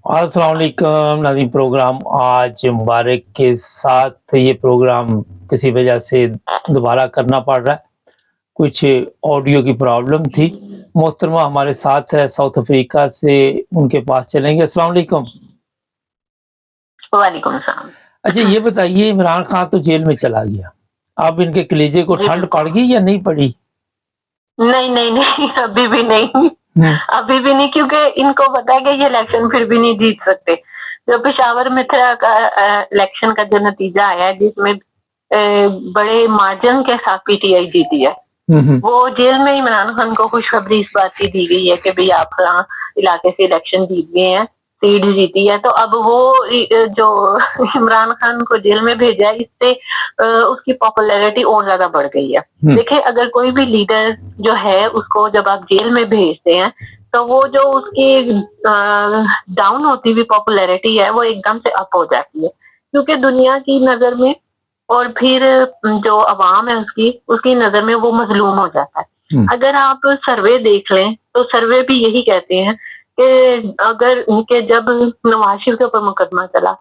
अस्सलाम वालेकुम नाज़रीन। प्रोग्राम आज मुबारक के साथ ये प्रोग्राम किसी वजह से दोबारा करना पड़ रहा है, कुछ ऑडियो की प्रॉब्लम थी। मोहतरमा हमारे साथ है साउथ अफ्रीका से, उनके पास चलेंगे। अस्सलाम वालेकुम। वालेकुम सलाम। अच्छा ये बताइए, इमरान खान तो जेल में चला गया, अब इनके कलेजे को जी ठंड पड़ गई या नहीं पड़ी? नहीं नहीं नहीं, अभी भी नहीं, अभी भी नहीं, क्योंकि इनको पता है कि ये इलेक्शन फिर भी नहीं जीत सकते। जो पेशावर में था इलेक्शन का जो नतीजा आया है, जिसमें बड़े मार्जिन के साथ पीटीआई जीती है, वो जेल में इमरान खान को खुशखबरी इस बात की दी गई है कि भाई आप फलां इलाके से इलेक्शन जीत गए हैं, सीट जीती है। तो अब वो जो इमरान खान को जेल में भेजा है, इससे उसकी पॉपुलैरिटी और ज्यादा बढ़ गई है। देखिए, अगर कोई भी लीडर जो है उसको जब आप जेल में भेजते हैं तो वो जो उसकी डाउन होती हुई पॉपुलैरिटी है वो एकदम से अप हो जाती है, क्योंकि दुनिया की नजर में और फिर जो अवाम है उसकी नजर में वो मजलूम हो जाता है। अगर आप सर्वे देख लें तो सर्वे भी यही कहते हैं कि अगर उनके जब नवाज शरीफ के ऊपर मुकदमा चला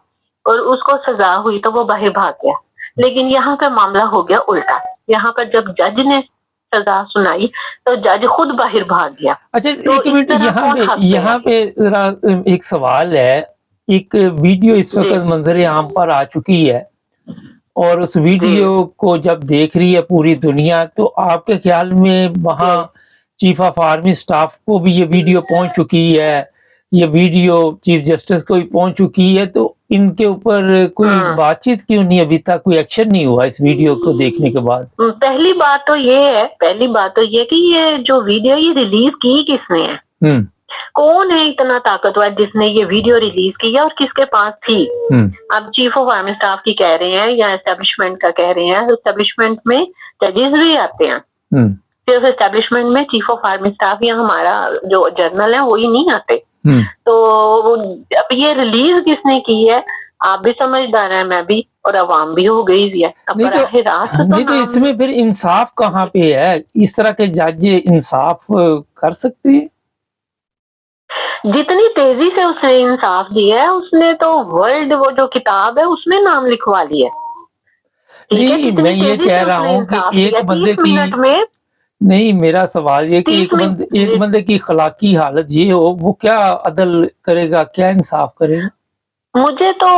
और उसको सजा हुई तो वो बाहर भाग गया, लेकिन यहाँ का मामला हो गया उल्टा। यहाँ पर जब जज ने सजा सुनाई तो जज खुद बाहर भाग गया। अच्छा तो एक मिनट, यहाँ पे जरा एक सवाल है। एक वीडियो इस वक्त मंजर आम पर आ चुकी है और उस वीडियो को जब देख रही है पूरी दुनिया, तो आपके ख्याल में वहाँ चीफ ऑफ आर्मी स्टाफ को भी ये वीडियो पहुंच चुकी है, ये वीडियो चीफ जस्टिस को भी पहुंच चुकी है, तो इनके ऊपर कोई बातचीत क्यों नहीं, अभी तक कोई एक्शन नहीं हुआ इस वीडियो को देखने के बाद? पहली बात तो ये कि ये जो वीडियो ये रिलीज की किसने है, कौन है इतना ताकतवर जिसने ये वीडियो रिलीज की है और किसके पास थी? अब चीफ ऑफ आर्मी स्टाफ की कह रहे हैं या एस्टेब्लिशमेंट का कह रहे हैं। एस्टेब्लिशमेंट में जजेस भी आते हैं, सिर्फ एस्टेब्लिशमेंट में चीफ ऑफ आर्मी स्टाफ या हमारा जो जनरल है वो ही नहीं आते। तो अब ये रिलीज किसने की है, आप भी समझदार हैं, मैं भी, और अवाम भी हो गई है। अब नहीं तो इसमें फिर इंसाफ कहाँ पे है? इस तरह के जज इंसाफ कर सकते हैं? जितनी तेजी से उसने इंसाफ दिया है, उसने तो वर्ल्ड वो जो किताब है उसमें नाम लिखवा लिया। नहीं, मैं ये कह रहा हूँ कि एक बंदे की में नहीं, मेरा सवाल ये कि एक बंदे की अखलाकी हालत ये हो, वो क्या अदल करेगा, क्या इंसाफ करेगा? मुझे तो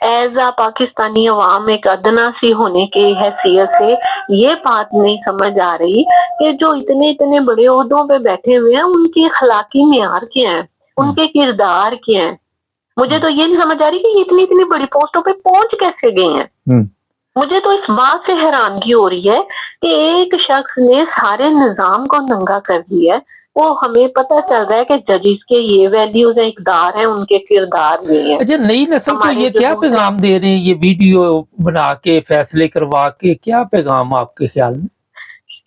एज आ पाकिस्तानी अवाम एक अदना सी होने की हैसियत से ये बात नहीं समझ आ रही कि जो इतने इतने बड़े ओहदों पे बैठे हुए हैं उनकी अखलाकी मेयार क्या है, उनके किरदार क्या है। मुझे तो ये नहीं समझ आ रही कि इतनी इतनी बड़ी पोस्टों पे पहुंच कैसे गए हैं। मुझे तो इस बात से हैरानगी हो रही है कि एक शख्स ने सारे निजाम को नंगा कर दिया है। वो हमें पता चल रहा है कि जजेस के ये वैल्यूज है, इकदार है, उनके किरदार ये है। अच्छा, नई नस्ल को ये क्या पैगाम दे रहे हैं, ये वीडियो बना के फैसले करवा के, क्या पैगाम आपके ख्याल में?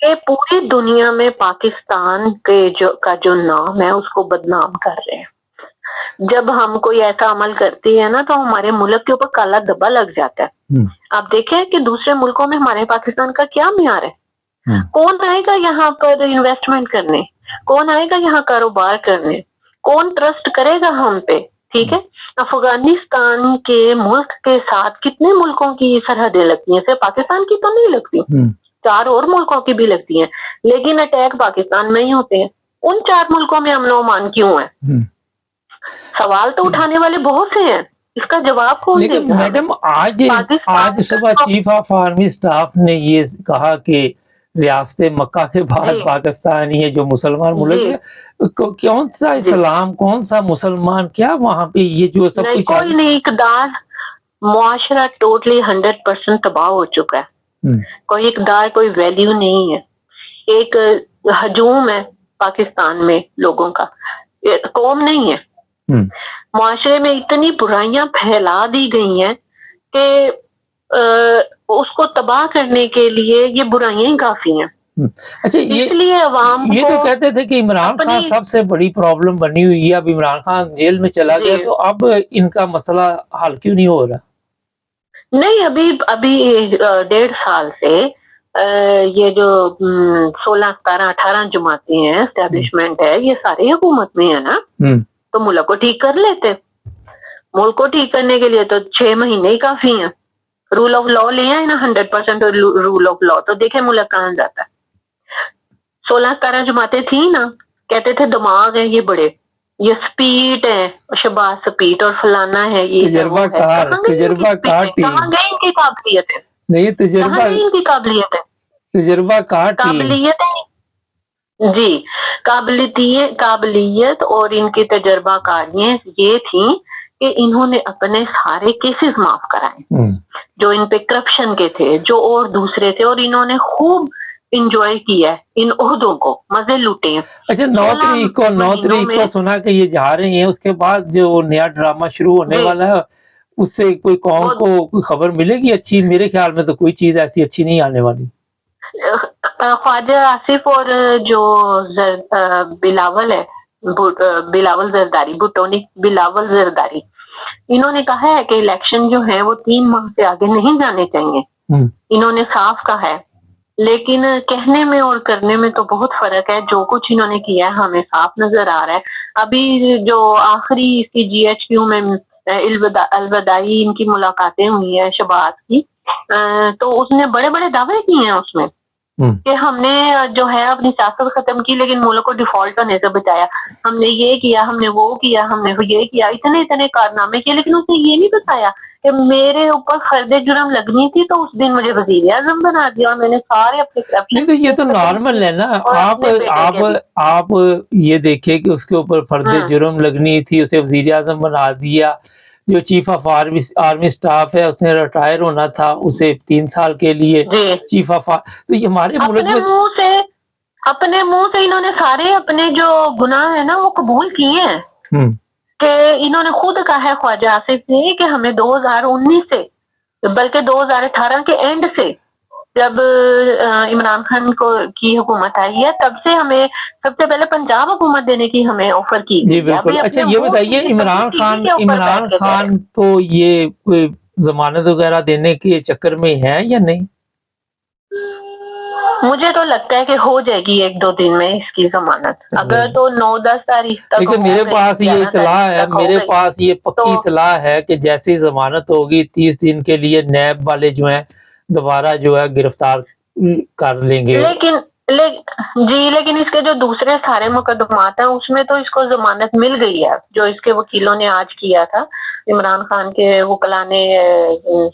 कि पूरी दुनिया में पाकिस्तान के जो नाम है उसको बदनाम कर रहे हैं। जब हम कोई ऐसा अमल करते हैं ना तो हमारे मुल्क के ऊपर काला धब्बा लग जाता है। आप देखें कि दूसरे मुल्कों में हमारे पाकिस्तान का क्या म्यार है। कौन आएगा यहाँ पर इन्वेस्टमेंट करने, कौन आएगा यहाँ कारोबार करने, कौन ट्रस्ट करेगा हम पे? ठीक है, अफगानिस्तान के मुल्क के साथ कितने मुल्कों की सरहदें लगती हैं, सिर्फ पाकिस्तान की तो नहीं लगती, 4 और मुल्कों की भी लगती हैं, लेकिन अटैक पाकिस्तान में ही होते हैं। उन 4 मुल्कों में अमन ओमान क्यों है? सवाल तो उठाने वाले बहुत से हैं, इसका जवाब कौन देगा? लेकिन मैडम आज सुबह चीफ ऑफ आर्मी स्टाफ ने ये कहा कि रियासत मक्का के बाद पाकिस्तान ये जो मुसलमान मुल्क है, कौन सा इस्लाम, कौन सा मुसलमान, क्या वहाँ पे ये जो सब कुछ कोई नहीं, इकदार मुआशरा टोटली 100% तबाह हो चुका है। कोई इकदार, कोई वैल्यू नहीं है। एक हजूम है पाकिस्तान में लोगों का, कौम नहीं है। मुआशरे में इतनी बुराइयां फैला दी गई हैं कि उसको तबाह करने के लिए ये बुराइयां ही काफी हैं। अच्छा, इसलिए अवाम ये तो कहते थे कि इमरान खान सबसे बड़ी प्रॉब्लम बनी हुई है, अब इमरान खान जेल में चला गया तो अब इनका मसला हल क्यों नहीं हो रहा? नहीं, अभी 1.5 साल से ये जो 16, 17, 18 जमातें हैं, एस्टेब्लिशमेंट है, ये सारे हुकूमत में है ना, तो मुल्क को ठीक कर लेते। मुल्क को ठीक करने के लिए तो 6 महीने ही काफी हैं। रूल ऑफ लॉ ले आए ना 100% रूल ऑफ लॉ, तो देखे मुल्क कहाँ जाता है। 16-17 जमातें थी ना, कहते थे दिमाग है ये बड़े, ये स्पीड है, शहबाज स्पीड और फलाना है, ये है, वो है। तजर्बाकार कहाँ गई इनकी तजर्बाकार स्पीड है? कहाँ टीम गई इनकी काबिलियत है? नहीं, कहाँ गई इनकी काबिलियत है? तजर्बाकार टीम। काबिलियत है जी, काबिलियत और इनकी तजर्बाकारियां ये थी कि इन्होंने अपने सारे केसेस माफ कराए जो इन पे करप्शन के थे, जो और दूसरे थे, और इन्होंने खूब इंजॉय किया है, इन ओहदों को मजे लूटे हैं। अच्छा, 9 तारीख को सुना कि ये जा रही हैं, उसके बाद जो नया ड्रामा शुरू होने वाला है उससे कोई कौम को कोई खबर मिलेगी अच्छी? मेरे ख्याल में तो कोई चीज ऐसी अच्छी नहीं आने वाली। ख्वाजा आसिफ और जो बिलावल है, बिलावल जरदारी, बुटोनिक बिलावल जरदारी, इन्होंने कहा है कि इलेक्शन जो है वो 3 माह से आगे नहीं जाने चाहिए। इन्होंने साफ कहा है, लेकिन कहने में और करने में तो बहुत फर्क है। जो कुछ इन्होंने किया है हमें साफ नजर आ रहा है। अभी जो आखिरी इसकी GHQ में अलविदाई इनकी मुलाकातें हुई है शहबाज की, तो उसने बड़े बड़े दावे किए हैं उसमें कि हमने जो है अपनी सियासत खत्म की लेकिन मुल्क को डिफॉल्ट होने से बचाया, हमने ये किया, हमने वो किया, हमने ये किया, इतने इतने कारनामे किए, लेकिन उसने ये नहीं बताया कि मेरे ऊपर फर्दे जुर्म लगनी थी तो उस दिन मुझे वजीर आज़म बना दिया और मैंने सारे अपने नहीं, तो ये तो नॉर्मल है ना। आप ये देखें कि उसके ऊपर फर्दे जुर्म लगनी थी, उसे वजीर आज़म बना दिया। जो चीफ ऑफ आर्मी स्टाफ है उसने रिटायर होना था, उसे 3 साल के लिए चीफ ऑफ, तो ये हमारे मुल्क में अपने मुंह से इन्होंने सारे अपने जो गुनाह है ना वो कबूल किए हैं। कि इन्होंने खुद कहा है ख्वाजा आसिफ ने कि हमें 2019 से बल्कि 2018 के एंड से जब इमरान खान को की हुकूमत आई है तब से हमें सबसे पहले पंजाब हुकूमत देने की हमें ऑफर की। जी बिल्कुल। अच्छा ये बताइए, इमरान खान को ये कोई जमानत वगैरह देने के चक्कर में है या नहीं? मुझे तो लगता है कि हो जाएगी 1-2 दिन में इसकी जमानत, अगर तो 9-10 तारीख तक। लेकिन मेरे पास ये इतला है, मेरे पास ये पक्की इतला है कि जैसे ही जमानत होगी 30 दिन के लिए नैब वाले जो हैं दोबारा जो है गिरफ्तार कर लेंगे। लेकिन इसके जो दूसरे सारे मुकदमात हैं उसमें तो इसको जमानत मिल गई है, जो इसके वकीलों ने आज किया था इमरान खान के वकला ने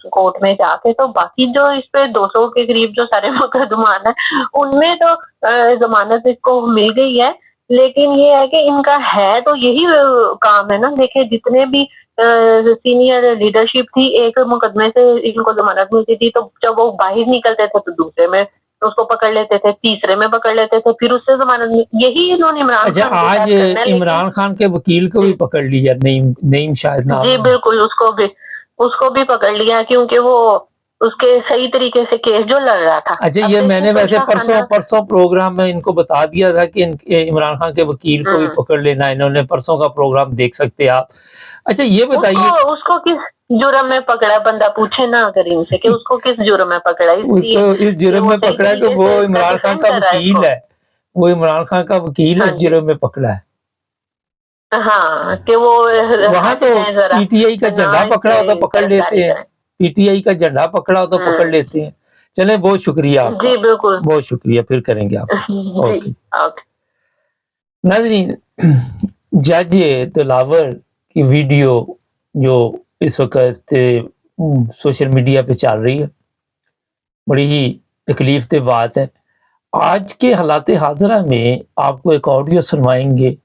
कोर्ट में जाके। तो बाकी जो इस पे 200 के करीब जो सारे मुकदमात हैं उनमें तो जमानत इसको मिल गई है। लेकिन ये है कि इनका है तो यही काम है ना। देखिए जितने भी सीनियर लीडरशिप थी, एक मुकदमे से इनको जमानत मिलती थी तो जब वो बाहर निकलते थे तो दूसरे में उसको पकड़ लेते थे, तीसरे में पकड़ लेते थे, फिर उससे जमानत, यही इन्होंने इमरान खान। अच्छा, आज इमरान खान के वकील को भी पकड़ लिया, नईम शायद नाम। जी बिल्कुल, उसको भी पकड़ लिया क्योंकि वो उसके सही तरीके से केस जो लड़ रहा था। अच्छा, ये मैंने वैसे परसों प्रोग्राम में इनको बता दिया था कि इमरान खान के वकील को भी पकड़ लेना। इन्होंने परसों का प्रोग्राम देख सकते हैं आप। अच्छा ये बताइए, उसको किस जुर्म में पकड़ा? बंदा पूछे ना अगर इनसे कि उसको किस जुर्म में पकड़ा। उसको इस जुर्म में पकड़ा है कि वो इमरान खान का वकील है, वो इमरान खान का वकील है, इस जुर्म में पकड़ा है। हाँ, कि वो वहाँ तो PTI का झंडा पकड़ा हो तो पकड़ लेते हैं, PTI का झंडा पकड़ा हो तो पकड़ लेते हैं। चले, बहुत शुक्रिया आपका। जी बिल्कुल, बहुत शुक्रिया, फिर करेंगे आप। नाज़रीन, जज दिलावर की वीडियो जो इस वक्त सोशल मीडिया पे चल रही है, बड़ी ही तकलीफ दे बात है। आज के हालात हाज़िरा में आपको एक ऑडियो सुनवाएंगे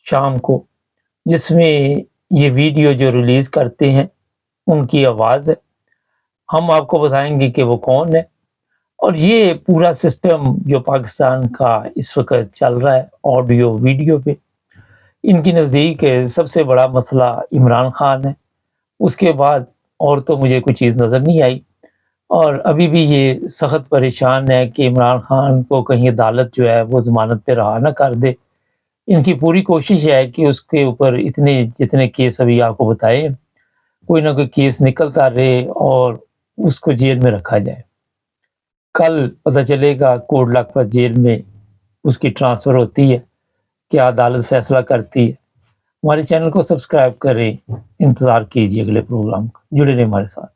शाम को, जिसमें ये वीडियो जो रिलीज़ करते हैं उनकी आवाज़ है। हम आपको बताएंगे कि वो कौन है और ये पूरा सिस्टम जो पाकिस्तान का इस वक्त चल रहा है ऑडियो वीडियो पे, इनकी नज़दीक सबसे बड़ा मसला इमरान खान है। उसके बाद और तो मुझे कोई चीज़ नज़र नहीं आई और अभी भी ये सख्त परेशान है कि इमरान खान को कहीं अदालत जो है वो ज़मानत पे रहा ना कर दे। इनकी पूरी कोशिश है कि उसके ऊपर जितने केस अभी आपको बताए, कोई ना कोई केस निकल कर रहे और उसको जेल में रखा जाए। कल पता चलेगा कोट लखपत जेल में उसकी ट्रांसफ़र होती है, क्या अदालत फैसला करती है। हमारे चैनल को सब्सक्राइब करें, इंतज़ार कीजिए अगले प्रोग्राम का, जुड़े रहिए हमारे साथ।